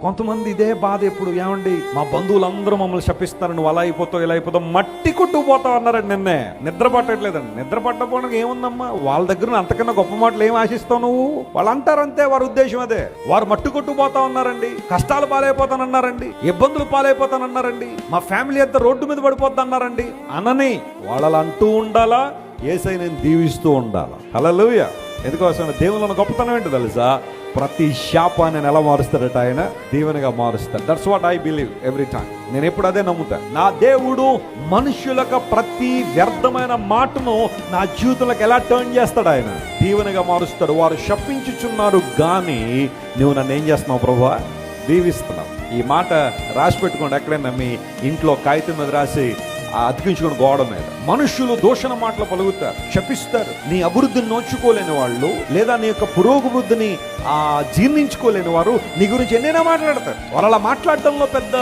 కొంతమంది ఇదే బాధ ఎప్పుడు, ఏమండి మా బంధువులందరూ మమ్మల్ని శపిస్తారు, నువ్వు అలా అయిపోతావు ఇలా అయిపోతావు, మట్టి కొట్టుకుపోతావు అన్నారండి. నిన్నే నిద్ర పట్టట్లేదండి. నిద్ర పట్టకపోవడానికి ఏముందమ్మా, వాళ్ళ దగ్గర అంతకన్నా గొప్ప మాటలు ఏం ఆశిస్తావు నువ్వు? వాళ్ళు అంటారంతే, వారి ఉద్దేశం అదే. వారు మట్టి కొట్టుకుపోతా ఉన్నారండి, కష్టాలు పాలైపోతానన్నారండి, ఇబ్బందులు పాలైపోతానన్నారండి, మా ఫ్యామిలీ అంతా రోడ్డు మీద పడిపోద్ది అన్నారండి అనని వాళ్ళు అంటూ ఉండాలా, యేసయ్య నేను దీవిస్తూ ఉండాలా. హల్లెలూయా. ఎందుకోసం దేవుని గొప్పతనం ఏంటో తెలుసా? ప్రతి శాపాన్ని ఎలా మారుస్తాడట ఆయన? దీవెనగా మారుస్తాడు. That's what I believe every time. నేను ఎప్పుడు అదే నమ్ముతా. నా దేవుడు మనుషులకు ప్రతి వ్యర్థమైన మాటను నా జీవితంలోకి ఎలా టర్న్ చేస్తాడు? ఆయన దీవెనగా మారుస్తాడు. వారు శపించుచున్నారు గాని నువ్వు నన్ను ఏం చేస్తున్నావు ప్రభువా? దీవిస్తున్నావు. ఈ మాట రాసి పెట్టుకోండి, ఎక్కడైనా మీ ఇంట్లో కాగితం మీద రాసి అతికించుకుని గోడ మీద. మనుషులు దూషణ మాటలు పలుకుతారు, శపిస్తారు. నీ అభివృద్ధిని నోచుకోలేని వాళ్ళు, లేదా నీ యొక్క పురోభివృద్ధిని జీర్ణించుకోలేని వారు నీ గురించి ఎన్నైనా మాట్లాడతారు. వాళ్ళు అలా మాట్లాడటంలో పెద్ద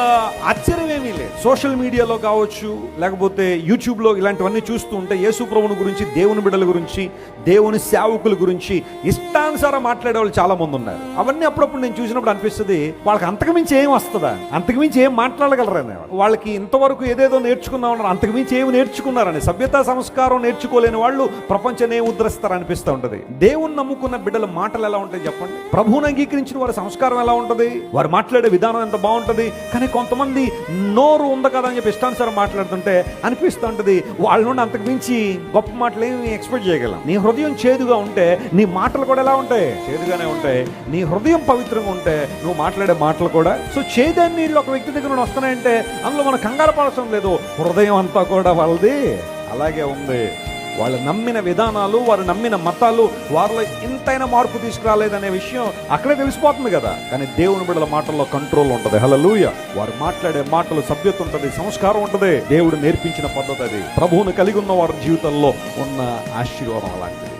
ఆశ్చర్యం ఏమీ లేదు. సోషల్ మీడియాలో కావచ్చు, లేకపోతే యూట్యూబ్లో ఇలాంటివన్నీ చూస్తూ ఉంటే యేసు ప్రభువుని గురించి, దేవుని బిడ్డల గురించి, దేవుని సేవకుల గురించి ఇష్టానుసారం మాట్లాడే వాళ్ళు చాలా మంది ఉన్నారు. అవన్నీ అప్పుడప్పుడు నేను చూసినప్పుడు అనిపిస్తుంది, వాళ్ళకి అంతకుమించి ఏం వస్తుందా, అంతకుమించి ఏం మాట్లాడగలరని. వాళ్ళకి ఇంతవరకు ఏదేదో నేర్చుకున్నా ఉన్నారు, అంతకుమించి ఏమి నేర్చుకున్నారని. సభ్యతా సంస్కారం నేర్చుకోలేని వాళ్ళు ప్రపంచాన్ని ఏం ఉద్ధరిస్తారు అనిపిస్తూ ఉంటుంది. దేవుని నమ్ముకున్న బిడ్డల మాటలు ఎలా ఉంటాయి చెప్పండి? ప్రభువుని అంగీకరించిన వారి సంస్కారం ఎలా ఉంటుంది? వారు మాట్లాడే విధానం ఎంత బాగుంటుంది. కానీ కొంతమంది నోరు ఉంది కదా అని చెప్పి ఇష్టానుసారం మాట్లాడుతుంటే అనిపిస్తూ ఉంటుంది, వాళ్ళ నుండి అంతకుమించి గొప్ప మాటలు ఏమి ఎక్స్పెక్ట్ చేయగలం. నీ హృదయం చేదుగా ఉంటే నీ మాటలు కూడా ఎలా ఉంటాయి? చేదుగానే ఉంటాయి. నీ హృదయం పవిత్రంగా ఉంటే నువ్వు మాట్లాడే మాటలు కూడా. సో చేదని నీళ్ళు ఒక వ్యక్తి దగ్గర నుండి వస్తున్నాయంటే అందులో మనం కంగారు పడటం లేదు. హృదయం అంతా కూడా వాళ్ళది అలాగే ఉంది. వాళ్ళు నమ్మిన విధానాలు, వారు నమ్మిన మతాలు వారిలో ఇంతైనా మార్పు తీసుకురాలేదనే విషయం అక్కడే తెలిసిపోతుంది కదా. కానీ దేవుని బిడ్డల మాటల్లో కంట్రోల్ ఉంటుంది. హల్లెలూయా. వారు మాట్లాడే మాటలు సభ్యత ఉంటుంది, సంస్కారం ఉంటుంది. దేవుడు నేర్పించిన పద్ధతి అది. ప్రభువును కలిగి ఉన్న వారి జీవితంలో ఉన్న ఆశీర్వాదం అలాంటిది.